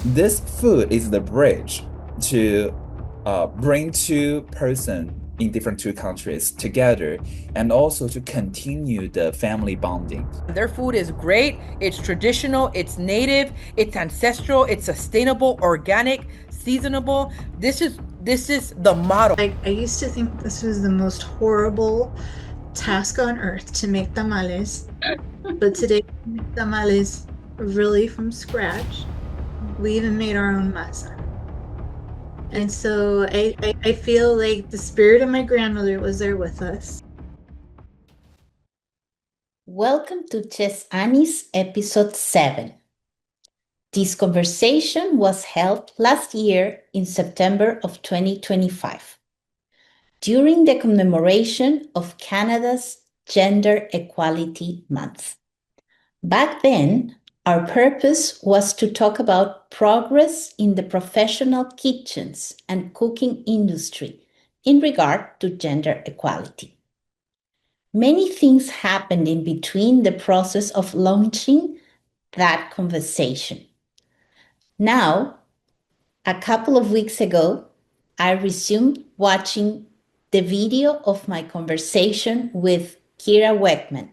This food is the bridge to bring two person in different two countries together and also to continue the family bonding. Their food is great. It's traditional, it's native, it's ancestral, it's sustainable, organic, seasonable. This is the model. I used to think this was the most horrible task on earth to make tamales, but today we make tamales really from scratch. We even made our own masa. And so I feel like the spirit of my grandmother was there with us. Welcome to Chezanny's Episode 7. This conversation was held last year in September of 2025 during the commemoration of Canada's Gender Equality Month. Back then, our purpose was to talk about progress in the professional kitchens and cooking industry in regard to gender equality. Many things happened in between the process of launching that conversation. Now, a couple of weeks ago, I resumed watching the video of my conversation with Kira Weckman,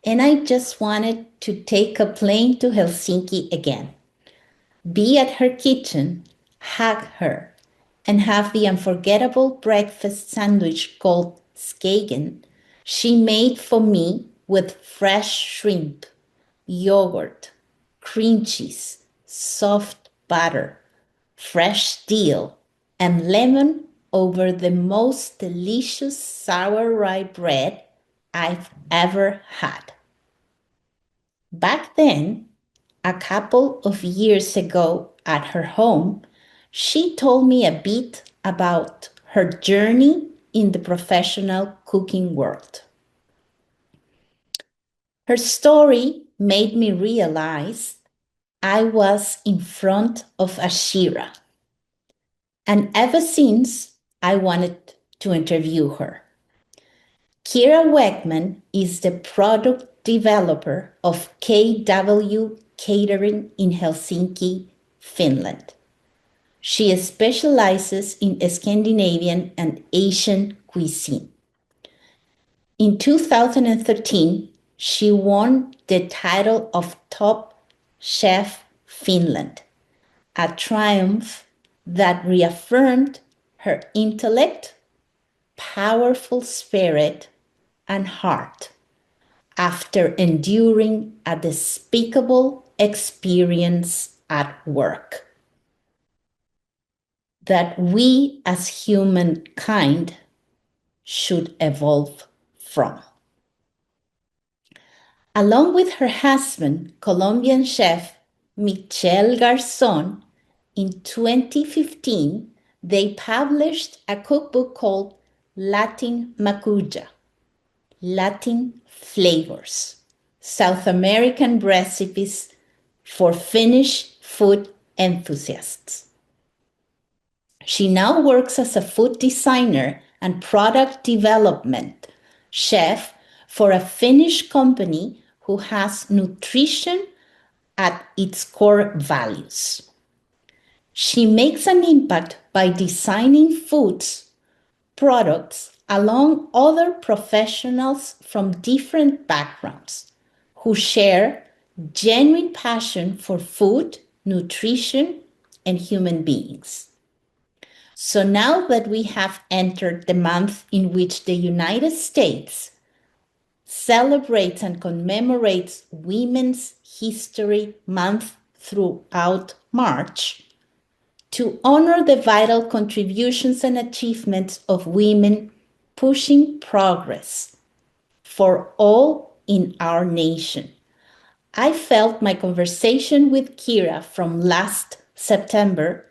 and I just wanted to take a plane to Helsinki again, be at her kitchen, hug her, and have the unforgettable breakfast sandwich called skagen she made for me with fresh shrimp, yogurt, cream cheese, soft butter, fresh dill, and lemon over the most delicious sour rye bread I've ever had. Back then, a couple of years ago at her home, she told me a bit about her journey in the professional cooking world. Her story made me realize I was in front of a Shira. And ever since, I wanted to interview her. Kira Weckman is the product developer of KW Catering in Helsinki, Finland. She specializes in Scandinavian and Asian cuisine. In 2013, she won the title of Top Chef Finland, a triumph that reaffirmed her intellect, powerful spirit, and heart after enduring a despicable experience at work that we as humankind should evolve from. Along with her husband, Colombian chef Michel Garzon, in 2015, they published a cookbook called Latin Macuja, Latin Flavors, South American Recipes for Finnish Food Enthusiasts. She now works as a food designer and product development chef for a Finnish company who has nutrition at its core values. She makes an impact by designing foods, products, along other professionals from different backgrounds who share genuine passion for food, nutrition, and human beings. So now that we have entered the month in which the United States celebrates and commemorates Women's History Month throughout March, to honor the vital contributions and achievements of women pushing progress for all in our nation, I felt my conversation with Kira from last September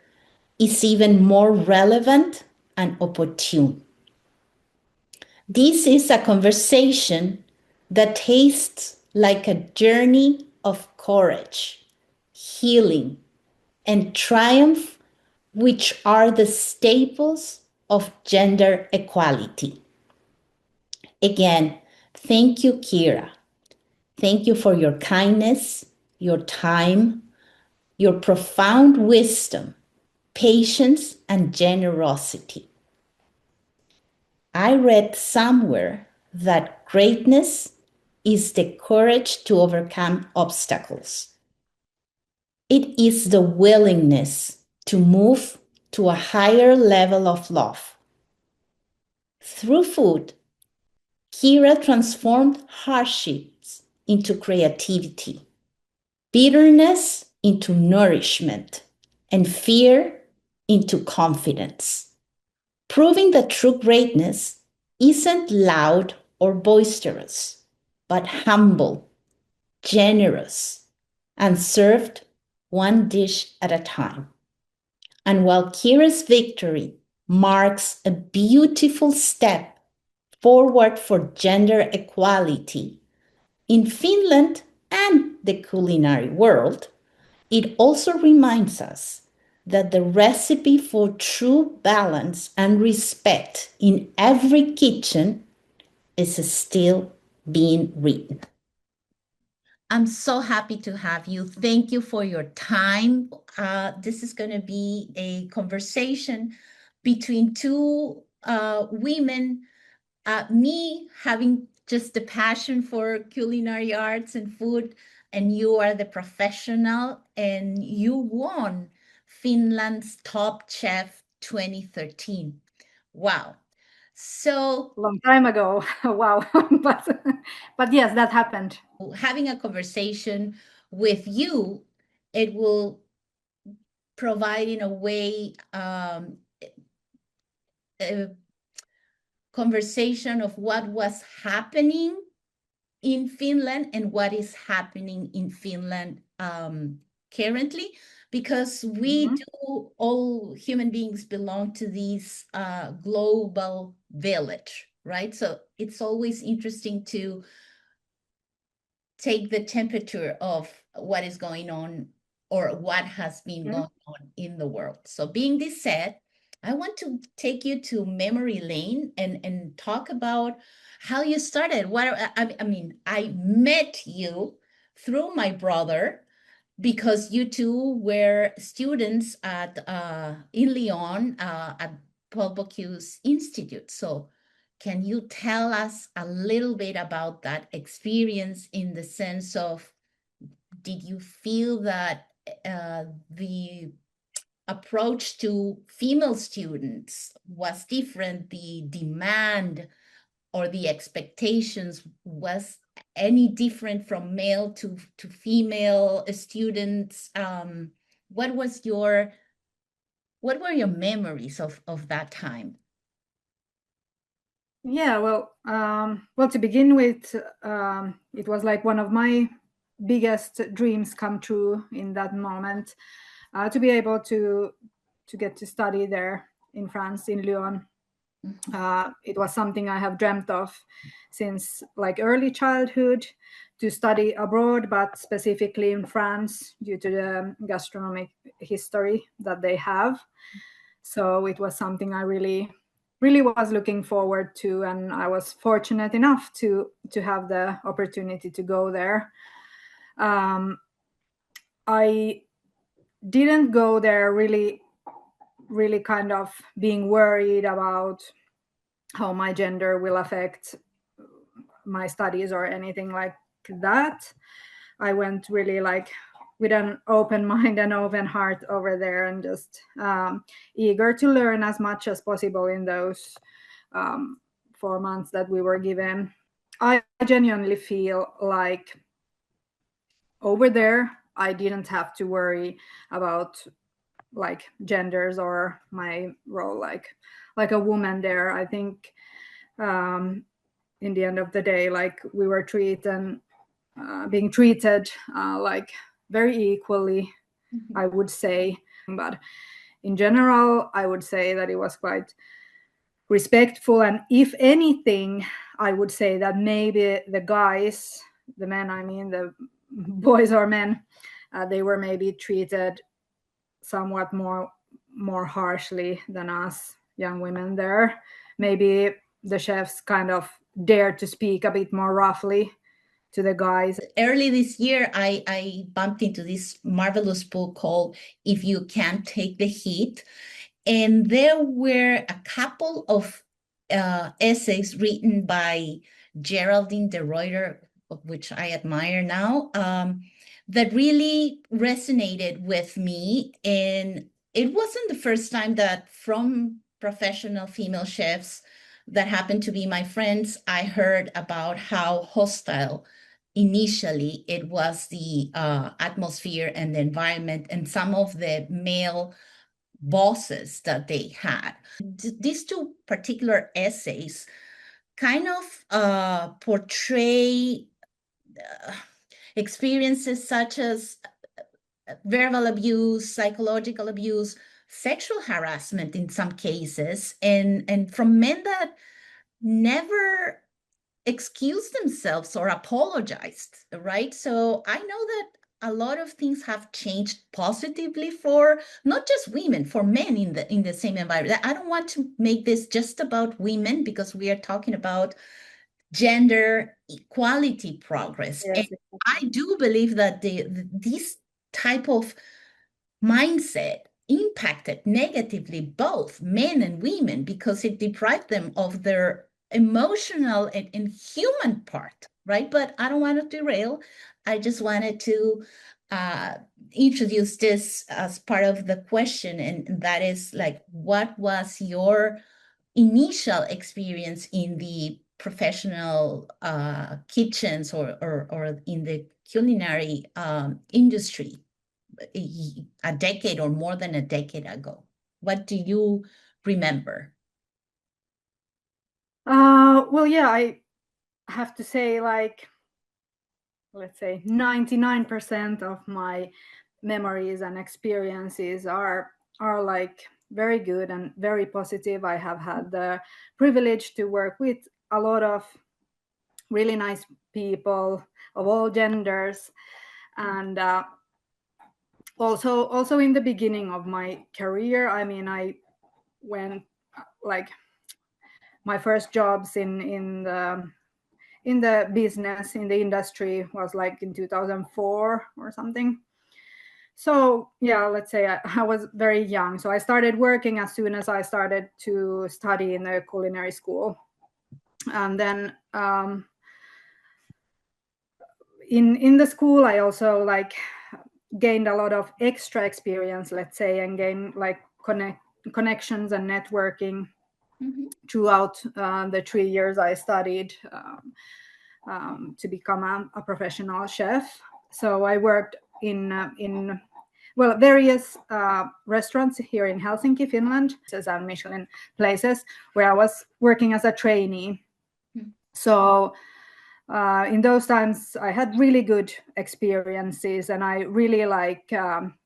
is even more relevant and opportune. This is a conversation that tastes like a journey of courage, healing, and triumph, which are the staples of gender equality. Again, thank you, Kira. Thank you for your kindness, your time, your profound wisdom, patience, and generosity. I read somewhere that greatness is the courage to overcome obstacles. It is the willingness to move to a higher level of love. Through food, Kira transformed hardships into creativity, bitterness into nourishment, and fear into confidence, proving that true greatness isn't loud or boisterous, but humble, generous, and served one dish at a time. And while Kira's victory marks a beautiful step forward for gender equality in Finland and the culinary world, it also reminds us that the recipe for true balance and respect in every kitchen is still being written. I'm so happy to have you. Thank you for your time. This is going to be a conversation between two women, me having just the passion for culinary arts and food, and you are the professional, and you won Finland's Top Chef 2013. Wow. So long time ago. Wow. but yes, that happened. Having a conversation with you, it will provide in a way a conversation of what was happening in Finland and what is happening in Finland currently, because we do, all human beings belong to this global village, right? So it's always interesting to take the temperature of what is going on or what has been going on in the world. So being this said, I want to take you to memory lane and talk about how you started. I mean, I met you through my brother because you two were students at in Lyon at Paul Bocuse Institute. So can you tell us a little bit about that experience, in the sense of, did you feel that the approach to female students was different, the demand or the expectations was any different from male to female students? What were your memories of that time? Yeah, well, to begin with, it was like one of my biggest dreams come true in that moment, to be able to get to study there in France, in Lyon. It was something I have dreamt of since like early childhood, to study abroad, but specifically in France due to the gastronomic history that they have. So it was something I really was looking forward to, and I was fortunate enough to have the opportunity to go there. I didn't go there really kind of being worried about how my gender will affect my studies or anything like that. I went really like with an open mind and open heart over there, and just eager to learn as much as possible in those 4 months that we were given. I genuinely feel like over there I didn't have to worry about like genders or my role like a woman there. I think in the end of the day, like we were being treated like very equally, I would say. But in general, I would say that it was quite respectful. And if anything, I would say that maybe the guys, the men, I mean, the boys or men, they were maybe treated somewhat more harshly than us young women there. Maybe the chefs kind of dared to speak a bit more roughly the guys. Early this year, I bumped into this marvelous book called If You Can't Take the Heat. And there were a couple of essays written by Geraldine de Ruyter, which I admire now, that really resonated with me. And it wasn't the first time that from professional female chefs that happened to be my friends, I heard about how hostile initially it was the atmosphere and the environment and some of the male bosses that they had. These two particular essays kind of portray experiences such as verbal abuse, psychological abuse, sexual harassment in some cases, and from men that never excused themselves or apologized, right? So I know that a lot of things have changed positively for not just women, for men in the same environment. I don't want to make this just about women because we are talking about gender equality progress. Yes. And I do believe that this type of mindset impacted negatively both men and women because it deprived them of their emotional and human part, right? But I don't want to derail. I just wanted to introduce this as part of the question, and that is like, what was your initial experience in the professional kitchens or in the culinary industry a decade or more than a decade ago? What do you remember? Well, yeah, I have to say, like, let's say 99% of my memories and experiences are like very good and very positive. I have had the privilege to work with a lot of really nice people of all genders, and also in the beginning of my career, I mean, I went like my first jobs in the business, in the industry, was like in 2004 or something. So yeah, let's say I was very young. So I started working as soon as I started to study in the culinary school. And then in the school, I also like gained a lot of extra experience, let's say, and gained like connections and networking throughout the 3 years I studied to become a professional chef. So I worked in various restaurants here in Helsinki, Finland, and Michelin places where I was working as a trainee. So in those times, I had really good experiences, and I really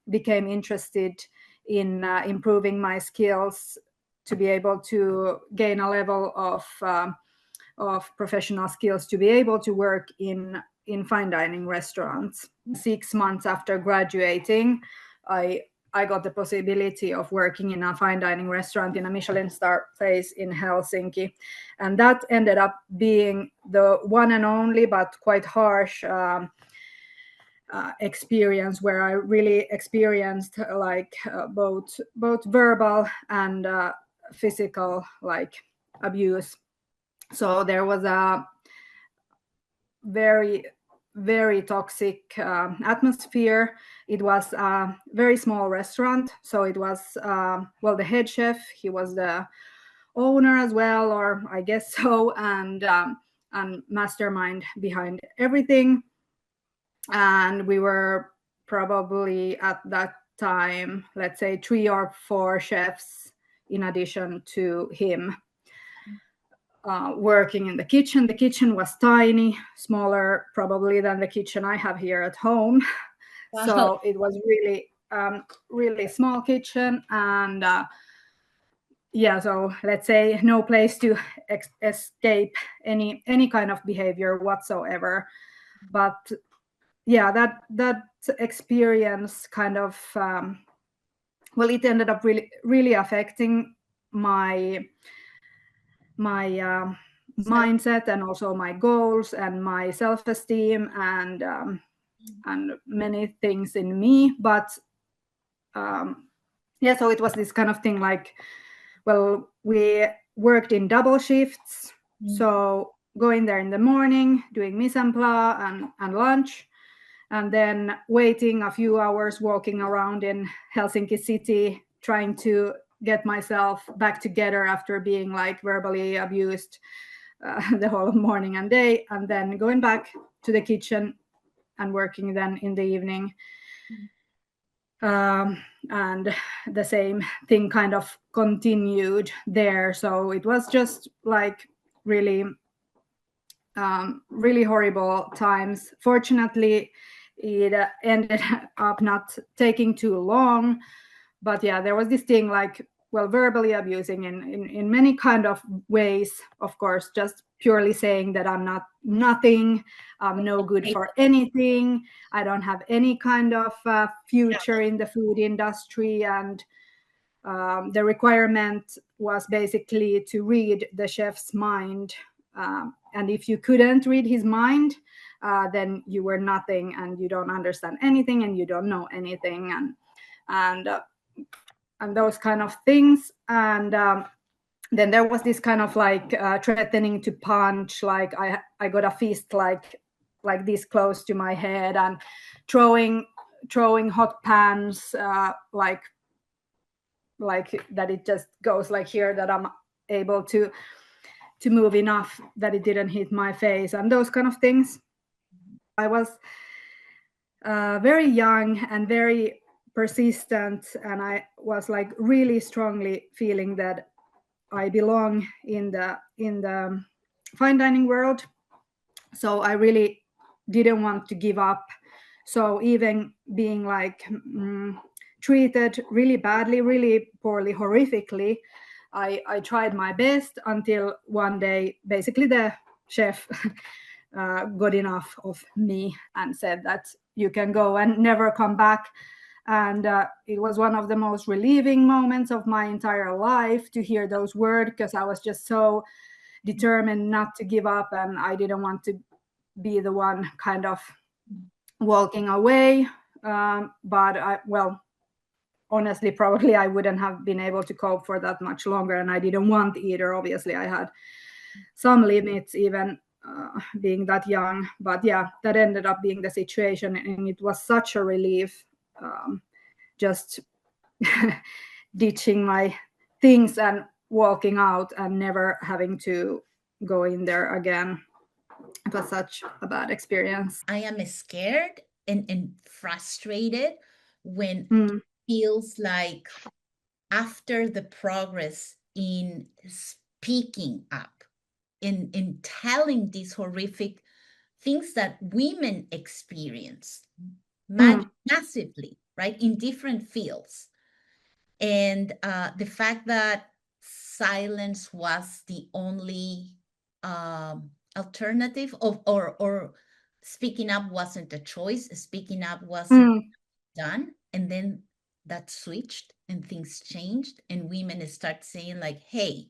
became interested in improving my skills to be able to gain a level of professional skills to be able to work in fine dining restaurants. 6 months after graduating, I got the possibility of working in a fine dining restaurant in a Michelin star place in Helsinki. And that ended up being the one and only, but quite harsh experience where I really experienced both verbal and physical abuse. So there was a very, very toxic atmosphere. It was a very small restaurant. So it was, the head chef, he was the owner as well, or I guess so, and mastermind behind everything. And we were probably at that time, let's say 3 or 4 chefs in addition to him. Working in the kitchen. The kitchen was tiny, smaller probably than the kitchen I have here at home. Wow. So it was really, really small kitchen, and so let's say no place to escape any kind of behavior whatsoever. But yeah, that experience kind of it ended up really, really affecting my mindset and also my goals and my self-esteem and many things in me. But yeah, so it was this kind of thing like, well, we worked in double shifts. So going there in the morning, doing mise en place and lunch, and then waiting a few hours, walking around in Helsinki city, trying to get myself back together after being like verbally abused the whole morning and day, and then going back to the kitchen and working then in the evening. And the same thing kind of continued there. So it was just like really horrible times. Fortunately, it ended up not taking too long. But yeah, there was this thing like, well, verbally abusing in many kind of ways, of course, just purely saying that I'm nothing, I'm no good for anything, I don't have any kind of future in the food industry. And the requirement was basically to read the chef's mind. And if you couldn't read his mind, then you were nothing, and you don't understand anything, and you don't know anything, and those kind of things. And then there was this kind of like threatening to punch, like I got a fist like this close to my head, and throwing hot pans like that it just goes like here, that I'm able to move enough that it didn't hit my face, and those kind of things. I was very young and very persistent, and I was like really strongly feeling that I belong in the fine dining world. So I really didn't want to give up. So even being like treated really badly, really poorly, horrifically, I tried my best until one day, basically the chef got enough of me and said that you can go and never come back. And it was one of the most relieving moments of my entire life to hear those words, because I was just so determined not to give up, and I didn't want to be the one kind of walking away. But honestly, probably I wouldn't have been able to cope for that much longer, and I didn't want either. Obviously, I had some limits even being that young. But yeah, that ended up being the situation, and it was such a relief just ditching my things and walking out and never having to go in there again. It was such a bad experience. I am scared and frustrated when it feels like after the progress in speaking up, in telling these horrific things that women experience massively, right, in different fields. And the fact that silence was the only alternative or speaking up wasn't a choice, speaking up wasn't done, and then that switched and things changed, and women start saying like, hey,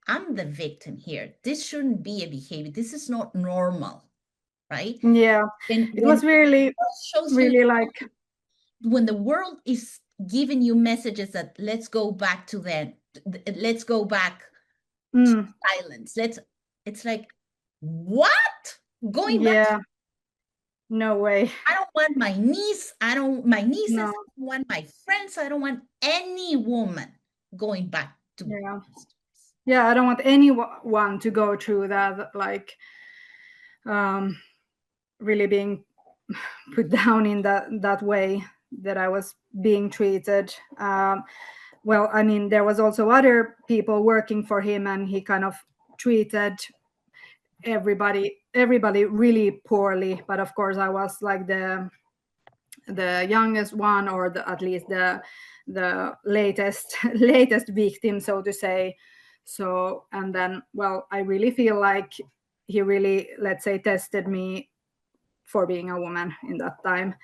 I'm the victim here, this shouldn't be a behavior, this is not normal, right? Yeah, and it was really like when the world is giving you messages that let's go back to silence, it's like, what? Going back? No way. I don't want my nieces, I don't want my friends, I don't want any woman going back to I don't want anyone to go through that, like really being put down in that way that I was being treated. Well, I mean, there was also other people working for him, and he kind of treated everybody really poorly. But of course, I was like the youngest one, or at least the latest victim, so to say. So, and then, well, I really feel like he really, let's say, tested me for being a woman in that time.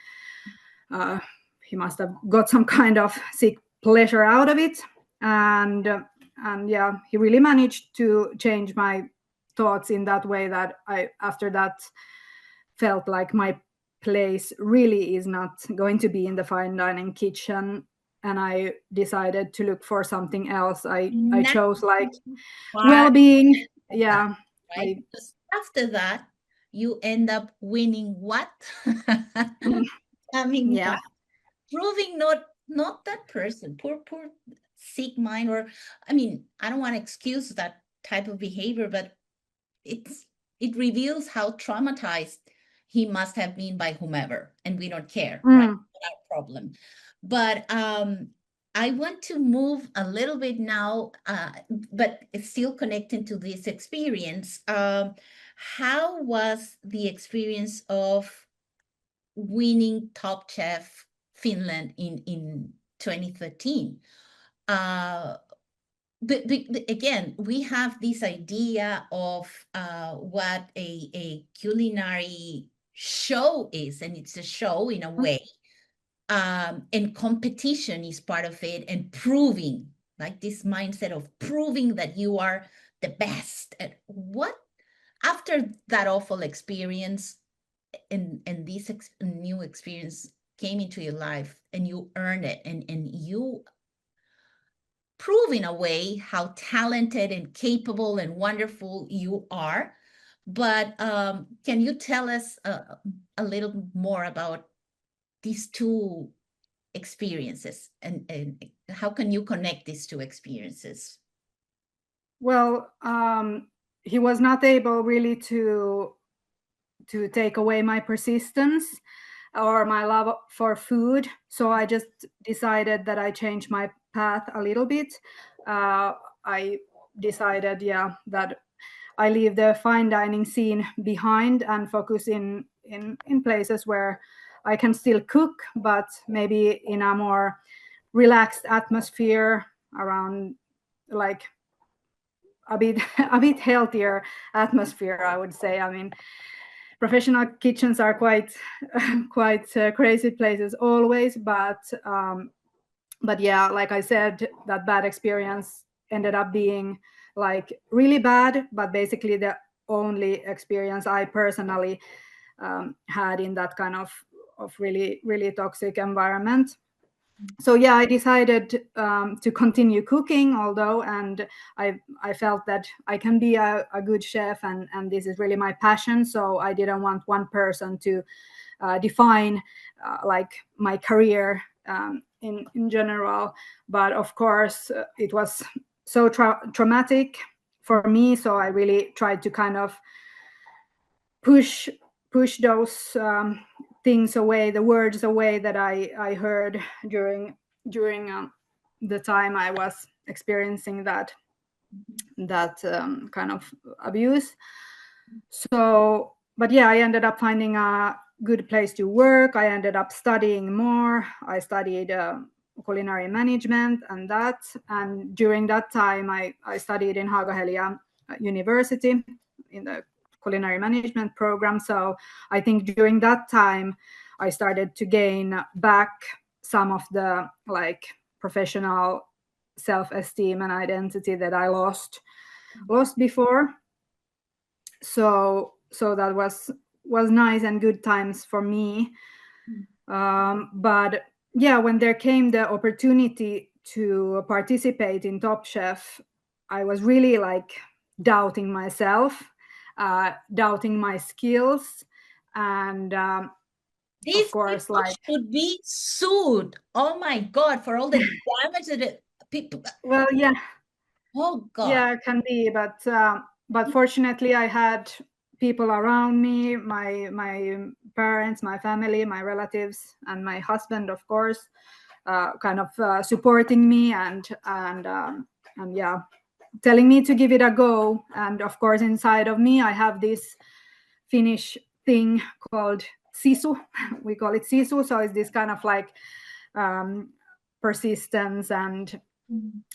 He must have got some kind of sick pleasure out of it, and yeah, he really managed to change my thoughts in that way that I after that felt like my place really is not going to be in the fine dining kitchen, and I decided to look for something else. I chose like well-being. Yeah. Right. Because after that, you end up winning what? Coming Yeah. back, proving not that person, poor sick mind, or I mean, I don't want to excuse that type of behavior, but it reveals how traumatized he must have been by whomever, and we don't care, right? Not our problem. But I want to move a little bit now, but it's still connecting to this experience. How was the experience of winning Top Chef Finland in 2013? Again, we have this idea of what a culinary show is, and it's a show in a way. And competition is part of it, and proving, like this mindset of proving that you are the best at what. After that awful experience and this new experience came into your life, and you earned it, and you prove in a way how talented and capable and wonderful you are. But can you tell us a little more about these two experiences, and how can you connect these two experiences? Well, he was not able really to take away my persistence or my love for food. So I just decided that I changed my path a little bit. I decided, that I leave the fine dining scene behind and focus in places where I can still cook, but maybe in a more relaxed atmosphere, around like a bit healthier atmosphere, I would say. I mean, professional kitchens are quite crazy places always, but yeah, like I said, that bad experience ended up being like really bad, but basically the only experience I personally had in that kind of really toxic environment. So yeah, I decided to continue cooking, although, and I felt that I can be a good chef, and this is really my passion. So I didn't want one person to define like my career in general. But of course, it was so traumatic for me. So I really tried to kind of push those things away, the words away that I heard during the time I was experiencing that kind of abuse. So, but yeah, I ended up finding a good place to work. I ended up studying more. I studied culinary management and during that time I studied in Haaga-Helia University in the culinary management program. So I think during that time I started to gain back some of the like professional self-esteem and identity that I lost before. So that was nice and good times for me. But yeah, when there came the opportunity to participate in Top Chef, I was really like doubting myself, doubting my skills, and These of course, people like, should be sued. Oh my God, for all the damage that people. well, yeah. Oh God. Yeah, it can be, but fortunately, I had people around me, my parents, my family, my relatives, and my husband, of course, kind of supporting me and yeah, telling me to give it a go. And of course, inside of me, I have this Finnish thing called sisu. We call it sisu, so it's this kind of like persistence and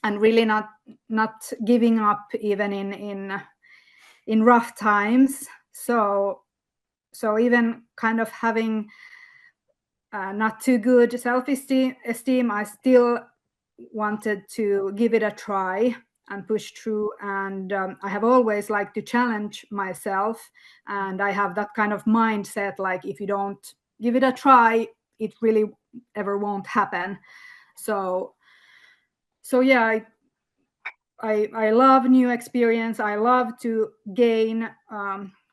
really not giving up even in rough times. So even kind of having not too good self-esteem, I still wanted to give it a try. push through. And I have always liked to challenge myself, and I have that kind of mindset, like if you don't give it a try, it really ever won't happen. So yeah, I love new experience. I love to gain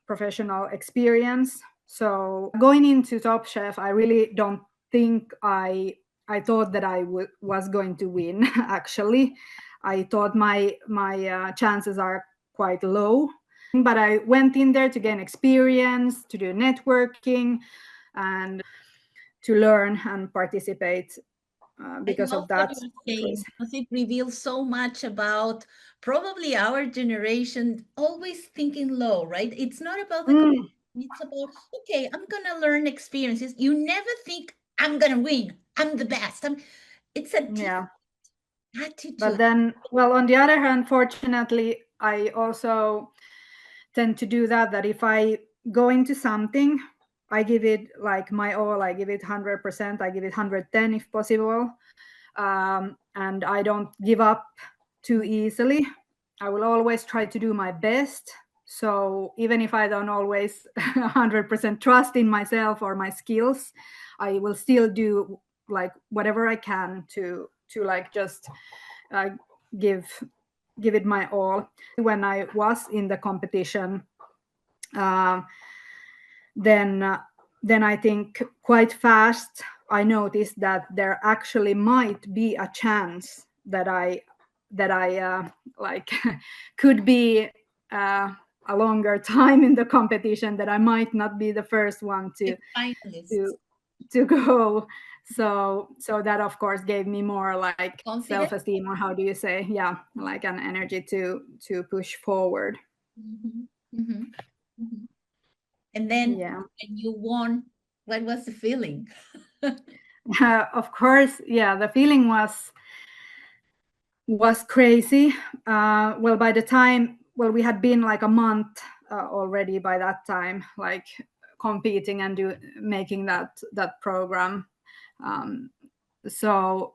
professional experience. So going into Top Chef, I really don't think I thought that I was going to win. Actually, I thought my chances are quite low. But I went in there to gain experience, to do networking, and to learn and participate because of that. Because it reveals so much about probably our generation always thinking low, right? It's not about the it's about, okay, I'm gonna learn experiences. You never think I'm gonna win, I'm the best. It's a different attitude. But then, well, on the other hand, fortunately, I also tend to do that if I go into something, I give it like my all. I give it 100%. I give it 110 if possible. And I don't give up too easily. I will always try to do my best. So even if I don't always 100% trust in myself or my skills, I will still do like whatever I can to like just give it my all. When I was in the competition, then I think quite fast I noticed that there actually might be a chance that I like could be a longer time in the competition, that I might not be the first one to go. So that of course gave me more like self-esteem, or how do you say, like an energy to push forward. And then when you won, what was the feeling? Of course, the feeling was crazy. Well, by the time, we had been like a month already by that time, like competing and making that program. So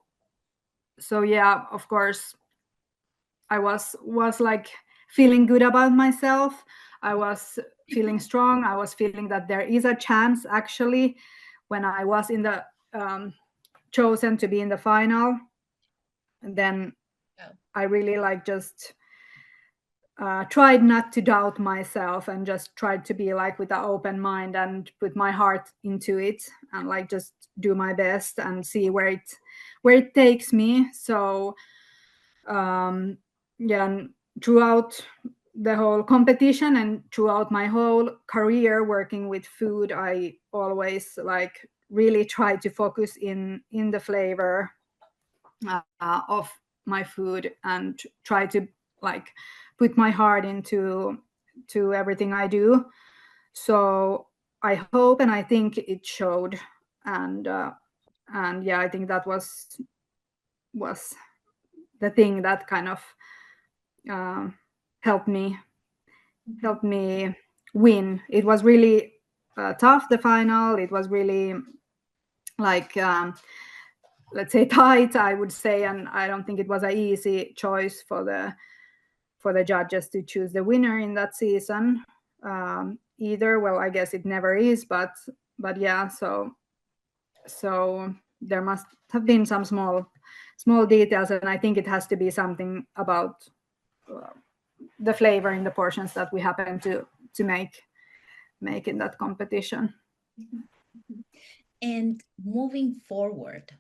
yeah, of course, I was like feeling good about myself. I was feeling strong. I was feeling that there is a chance, actually, when I was in the chosen to be in the final. And then I really like just tried not to doubt myself, and just tried to be like with an open mind and put my heart into it, and like just do my best and see where it takes me. So and throughout the whole competition and throughout my whole career working with food, I always like really try to focus in the flavor of my food, and try to like put my heart into everything I do. So I hope and I think it showed, and I think that was the thing that kind of helped me win. It was really tough, the final. It was really like let's say tight, I would say, and I don't think it was an easy choice for the judges to choose the winner in that season either. Well, I guess it never is, but yeah, so there must have been some small details, and I think it has to be something about the flavor in the portions that we happen to make in that competition. And moving forward,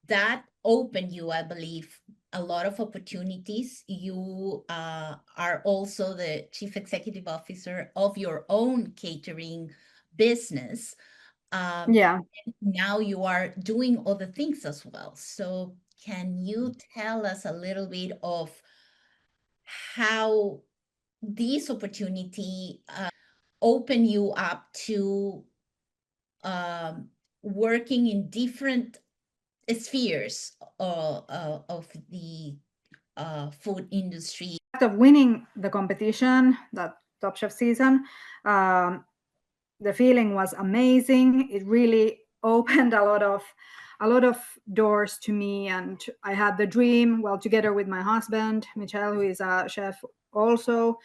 that opened you, I believe, a lot of opportunities. You are also the chief executive officer of your own catering business. Now you are doing other things as well. So can you tell us a little bit of how this opportunity open you up to working in different spheres of the food industry? After winning the competition, that Top Chef season, the feeling was amazing. It really opened a lot of a lot of doors to me, and I had the dream, well, together with my husband, Michel, who is a chef also.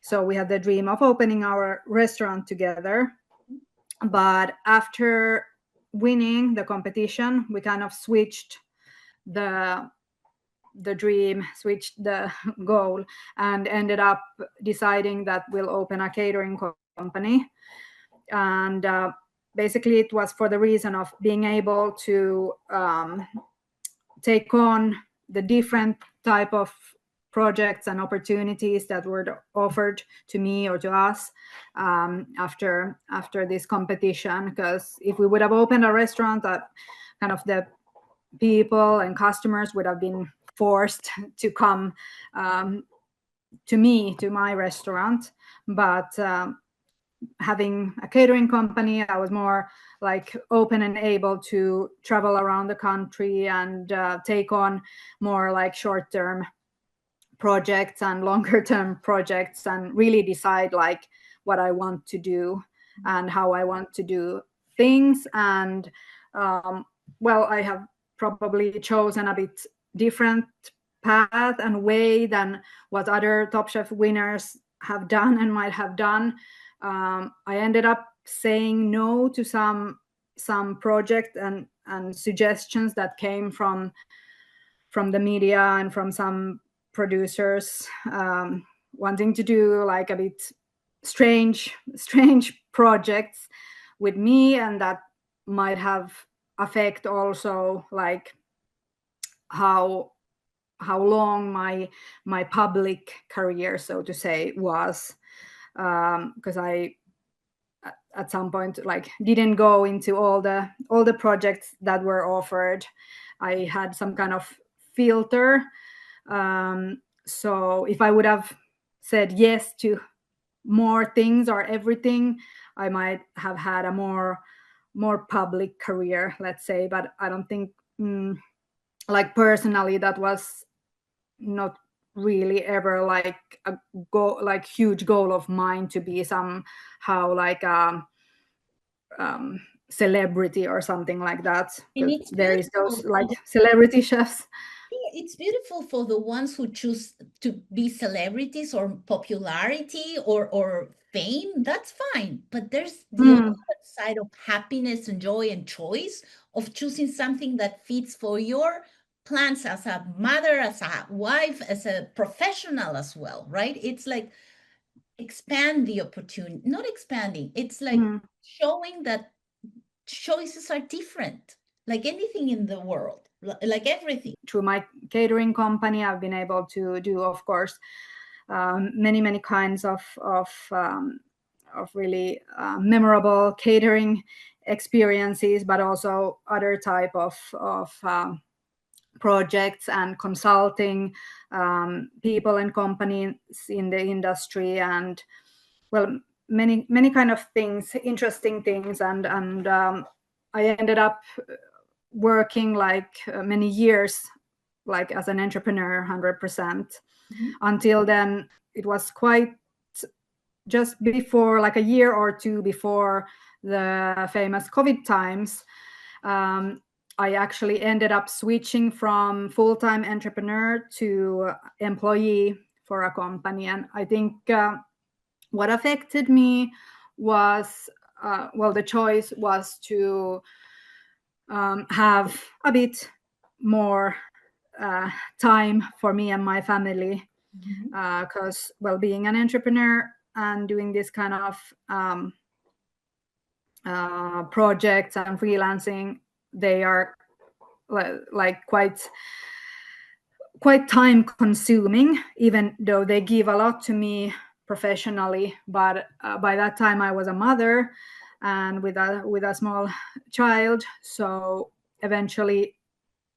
So we had the dream of opening our restaurant together. But after winning the competition, we kind of switched the dream, switched the goal, and ended up deciding that we'll open a catering company. And basically it was for the reason of being able to take on the different type of projects and opportunities that were offered to me or to us after this competition. Because if we would have opened a restaurant, that kind of the people and customers would have been forced to come to my restaurant. But having a catering company, I was more like open and able to travel around the country and take on more like short-term projects and longer-term projects, and really decide like what I want to do and how I want to do things. And well, I have probably chosen a bit different path and way than what other Top Chef winners have done and might have done. I ended up saying no to some project and suggestions that came from the media and from some producers wanting to do like a bit strange projects with me, and that might have affect also like how long my public career, so to say, was, because I at some point like didn't go into all the projects that were offered. I had some kind of filter. So if I would have said yes to more things or everything, I might have had a more public career, let's say. But I don't think like personally that was not really ever like a huge goal of mine to be somehow like a celebrity or something like that. There is those like celebrity chefs. It's beautiful for the ones who choose to be celebrities or popularity or fame. That's fine. But there's the other side of happiness and joy and choice of choosing something that fits for your plans as a mother, as a wife, as a professional as well, right? It's like expand the opportunity, not expanding. It's like showing that choices are different, like anything in the world. Like everything. Through my catering company, I've been able to do, of course, many kinds of really memorable catering experiences, but also other type of projects and consulting people and companies in the industry, and well, many kind of things, interesting things, and I ended up working like many years like as an entrepreneur 100%. Until then it was quite just before, like a year or two before the famous COVID times, I actually ended up switching from full-time entrepreneur to employee for a company. And I think what affected me was the choice was to have a bit more time for me and my family, because being an entrepreneur and doing this kind of projects and freelancing, they are like quite time consuming, even though they give a lot to me professionally. But by that time I was a mother and with a small child, so eventually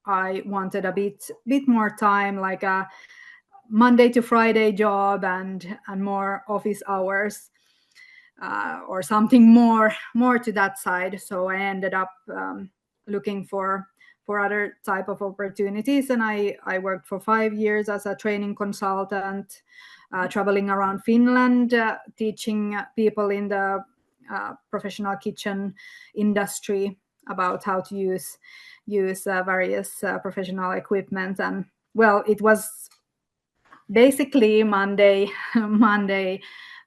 I wanted a bit more time, like a Monday to Friday job and more office hours, or something more to that side. So I ended up looking for other type of opportunities, and I worked for 5 years as a training consultant, traveling around Finland, teaching people in the professional kitchen industry about how to use various professional equipment. And well, it was basically Monday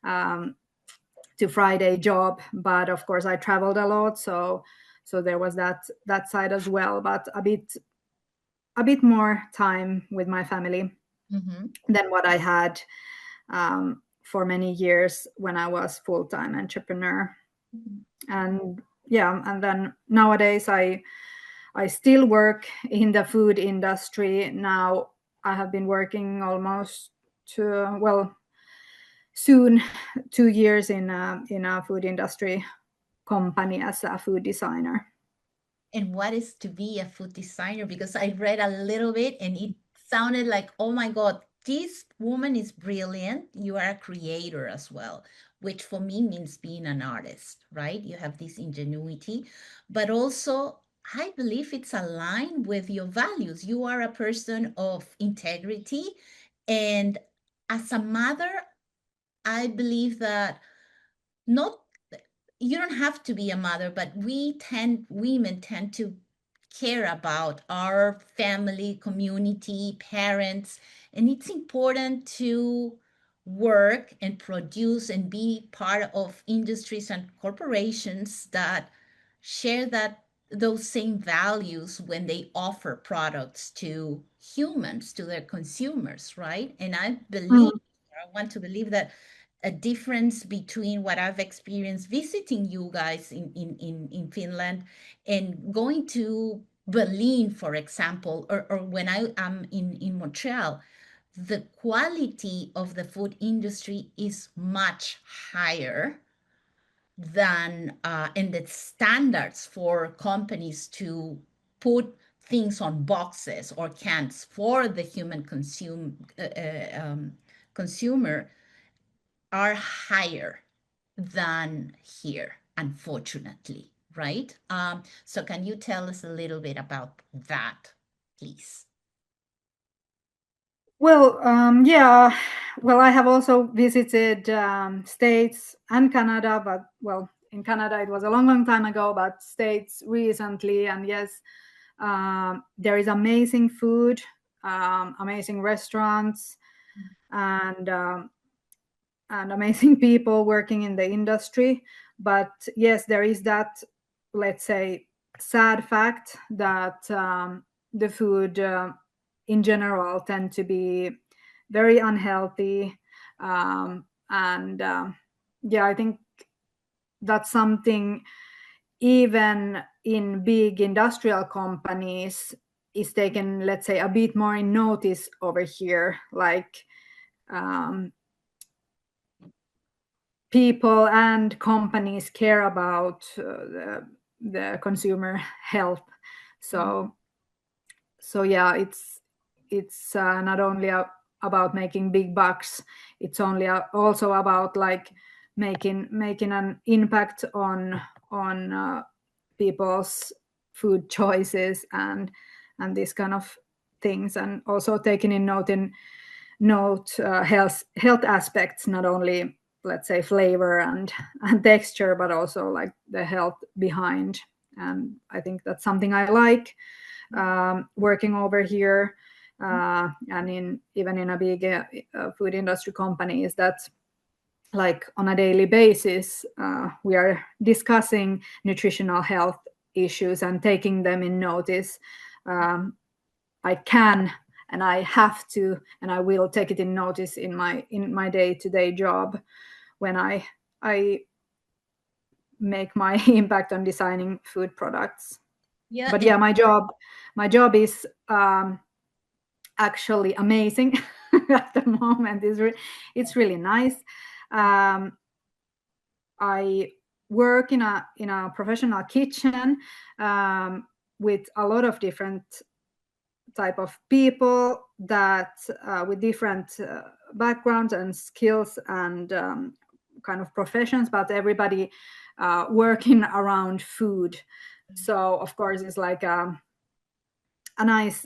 to Friday job, but of course I traveled a lot, so there was that side as well, but a bit more time with my family than what I had for many years when I was full-time entrepreneur. And yeah, and then nowadays I still work in the food industry. Now I have been working almost soon 2 years in a food industry company as a food designer. And what is to be a food designer? Because I read a little bit and it sounded like, oh my God, this woman is brilliant. You are a creator as well, which for me means being an artist, right? You have this ingenuity, but also I believe it's aligned with your values. You are a person of integrity. And as a mother, I believe that not you don't have to be a mother, but women tend to care about our family, community, parents, and it's important to work and produce and be part of industries and corporations that share those same values when they offer products to humans, to their consumers, right? And I want to believe that a difference between what I've experienced visiting you guys in Finland and going to Berlin, for example, or when I am in Montreal, the quality of the food industry is much higher than and the standards for companies to put things on boxes or cans for the human consumer are higher than here, unfortunately, right? So can you tell us a little bit about that, please? Well, yeah. Well, I have also visited States and Canada, but well, in Canada it was a long time ago, but States recently. And yes, there is amazing food, amazing restaurants, and amazing people working in the industry. But yes, there is that, let's say, sad fact that the food in general tend to be very unhealthy. And yeah, I think that's something even in big industrial companies is taken, let's say, a bit more in notice over here. Like people and companies care about the consumer health. So yeah, it's not only about making big bucks. It's also about like making an impact on people's food choices and these kind of things, and also taking in note health aspects, not only, let's say, flavor and texture, but also like the health behind. And I think that's something I like working over here, and even in a big food industry company, is that like on a daily basis we are discussing nutritional health issues and taking them in notice. I can and I have to and I will take it in notice in my day-to-day job when I make my impact on designing food products. Yeah, but yeah, my job is actually amazing at the moment. It's really nice. I work in a professional kitchen with a lot of different type of people that with different backgrounds and skills and kind of professions, but everybody working around food. So of course it's like a nice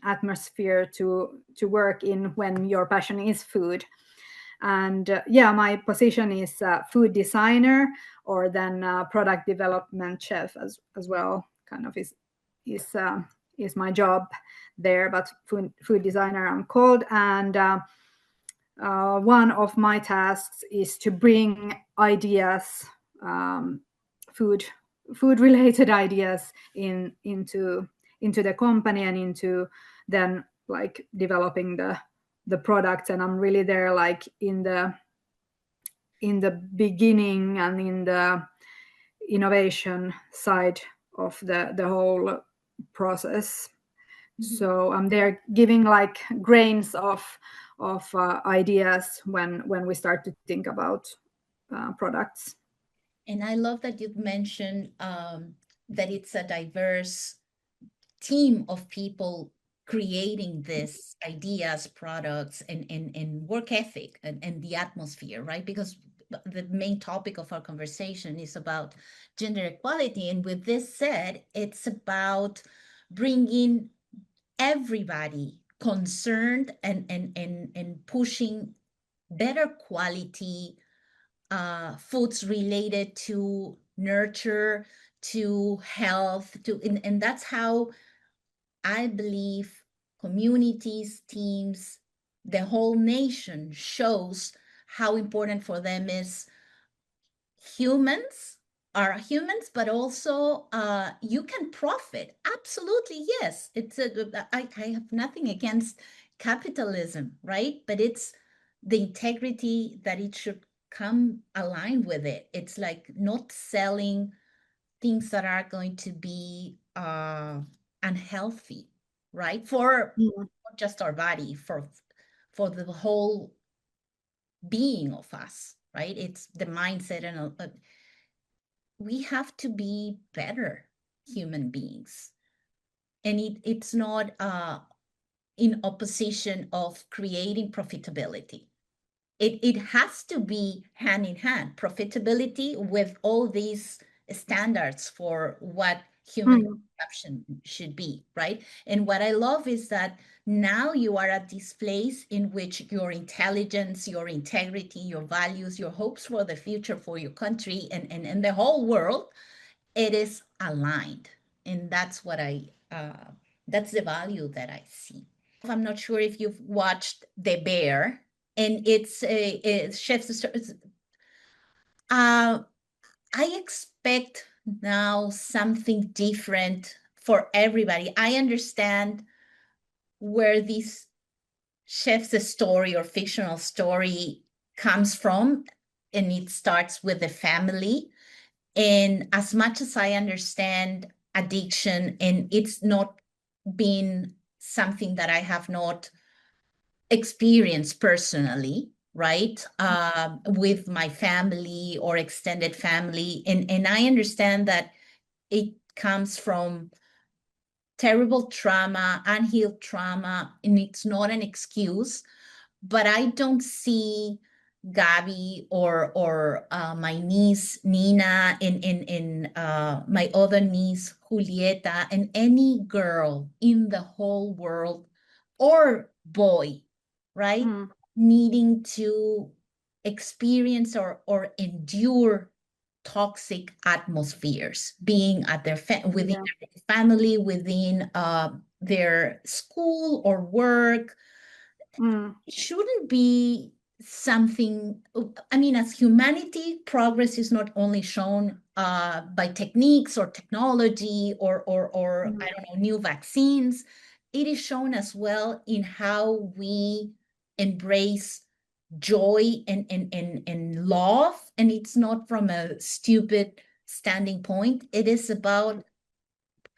atmosphere to work in when your passion is food. And yeah, my position is food designer, or then product development chef as well. Kind of is my job there, but food designer I'm called. And one of my tasks is to bring ideas, food related ideas into the company, and into then like developing the products. And I'm really there like in the beginning and in the innovation side of the whole process. So I'm there giving like grains of ideas when we start to think about products. And I love that you've mentioned that it's a diverse team of people creating this ideas, products, and work ethic and the atmosphere, right? Because the main topic of our conversation is about gender equality. And with this said, it's about bringing everybody concerned and pushing better quality foods related to nurture, to health, and that's how I believe communities, teams, the whole nation shows how important for them is humans are humans, but also you can profit. Absolutely, yes. I have nothing against capitalism, right? But it's the integrity that it should come aligned with it. It's like not selling things that are going to be unhealthy, right? For not just our body, for the whole being of us, right? It's the mindset, and we have to be better human beings, and it's not in opposition of creating profitability. It has to be hand in hand, profitability with all these standards for what human consumption should be, right? And what I love is that now you are at this place in which your intelligence, your integrity, your values, your hopes for the future, for your country and the whole world, it is aligned. And that's what that's the value that I see. I'm not sure if you've watched The Bear, and it's a chef's. I expect now something different for everybody. I understand where this chef's story or fictional story comes from, and it starts with the family. And as much as I understand addiction, and it's not been something that I have not experienced personally, right? With my family or extended family. And I understand that it comes from terrible trauma, unhealed trauma, and it's not an excuse. But I don't see Gabi or my niece Nina and my other niece Julieta and any girl in the whole world or boy, right, needing to experience or endure toxic atmospheres, being at their within their family, within their school or work. It shouldn't be something. I mean, as humanity, progress is not only shown by techniques or technology or I don't know, new vaccines. It is shown as well in how we embrace joy and love. And it's not from a stupid standing point. It is about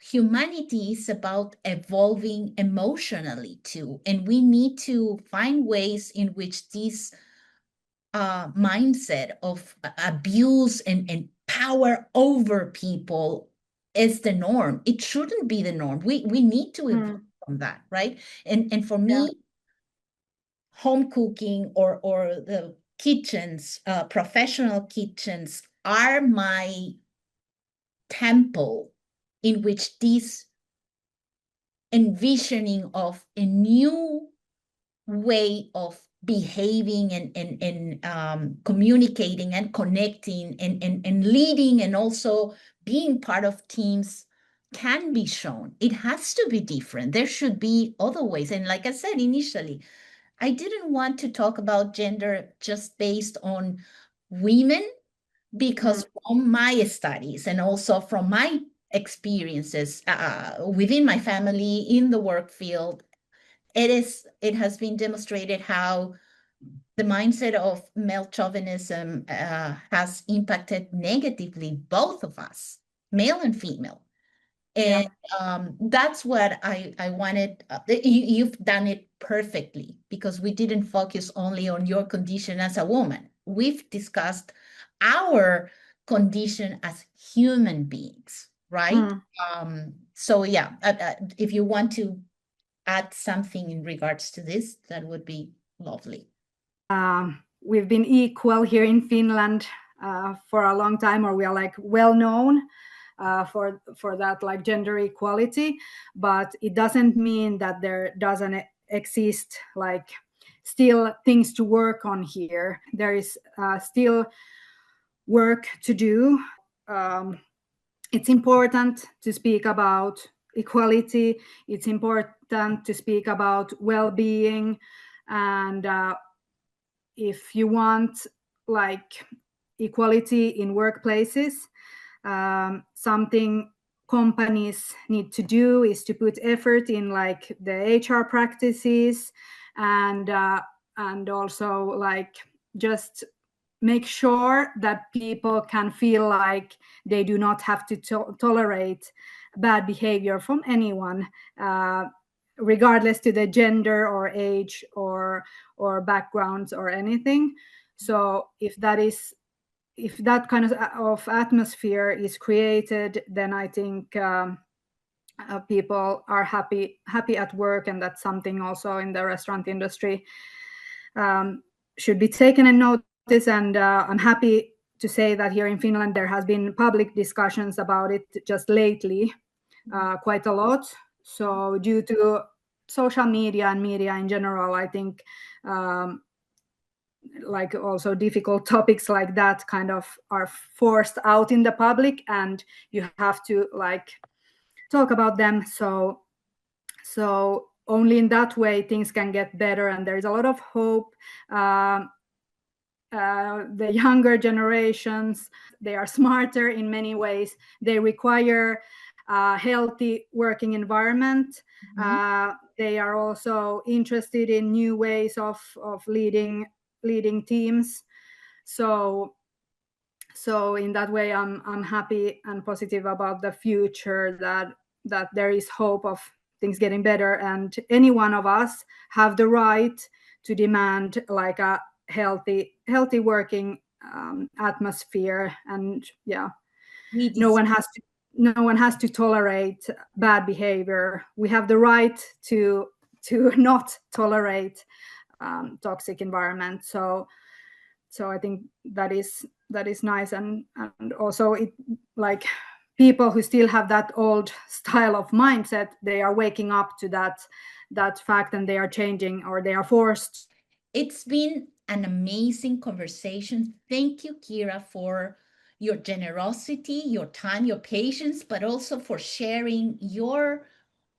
humanity is about evolving emotionally too. And we need to find ways in which this mindset of abuse and power over people is the norm. It shouldn't be the norm. We need to evolve from that, right? And for me, home cooking or the kitchens, professional kitchens are my temple in which this envisioning of a new way of behaving and communicating and connecting and leading and also being part of teams can be shown. It has to be different. There should be other ways. And like I said initially, I didn't want to talk about gender just based on women, because from my studies and also from my experiences within my family in the work field, it has been demonstrated how the mindset of male chauvinism has impacted negatively both of us, male and female. And that's what I wanted. You've done it perfectly, because we didn't focus only on your condition as a woman. We've discussed our condition as human beings, right? So yeah, if you want to add something in regards to this, that would be lovely. We've been equal here in Finland for a long time, or we are like well known for that like gender equality, but it doesn't mean that there doesn't exist like still things to work on here. There is still work to do. It's important to speak about equality. It's important to speak about well-being, and if you want like equality in workplaces, something companies need to do is to put effort in like the HR practices, and also like just make sure that people can feel like they do not have to tolerate bad behavior from anyone, regardless to the gender or age or backgrounds or anything. So if that kind of atmosphere is created, then I think people are happy at work, and that's something also in the restaurant industry should be taken in notice. And I'm happy to say that here in Finland there has been public discussions about it just lately, quite a lot. So due to social media and media in general, I think like also difficult topics like that kind of are forced out in the public, and you have to like talk about them. So only in that way things can get better, and there is a lot of hope. The younger generations, they are smarter in many ways. They require a healthy working environment. They are also interested in new ways of leading teams. So in that way, I'm happy and positive about the future, that there is hope of things getting better, and any one of us have the right to demand like a healthy working atmosphere. And no one has to tolerate bad behavior. We have the right to not tolerate toxic environment. So I think that is nice, and also it like people who still have that old style of mindset, they are waking up to that fact, and they are changing, or they are forced. It's been an amazing conversation. Thank you, Kira, for your generosity, your time, your patience, but also for sharing your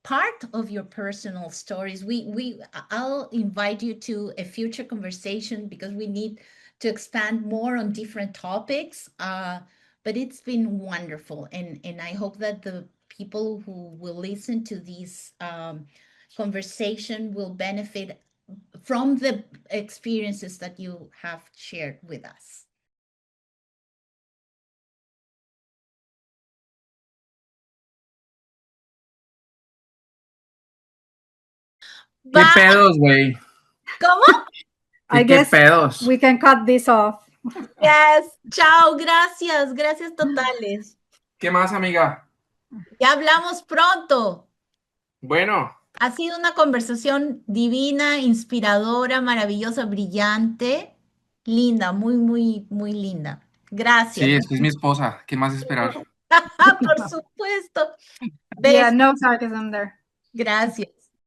part of your personal stories. I'll invite you to a future conversation, because we need to expand more on different topics. But it's been wonderful, and I hope that the people who will listen to this conversation will benefit from the experiences that you have shared with us. ¿Qué pedos, güey? ¿Cómo? I guess pedos? We can cut this off. Yes. Chao. Gracias. Gracias totales. ¿Qué más, amiga? Ya hablamos pronto. Bueno. Ha sido una conversación divina, inspiradora, maravillosa, brillante, linda, muy, muy, muy linda. Gracias. Sí, es mi esposa. ¿Qué más esperar? Por supuesto. Yeah, no sarcasm there. Gracias.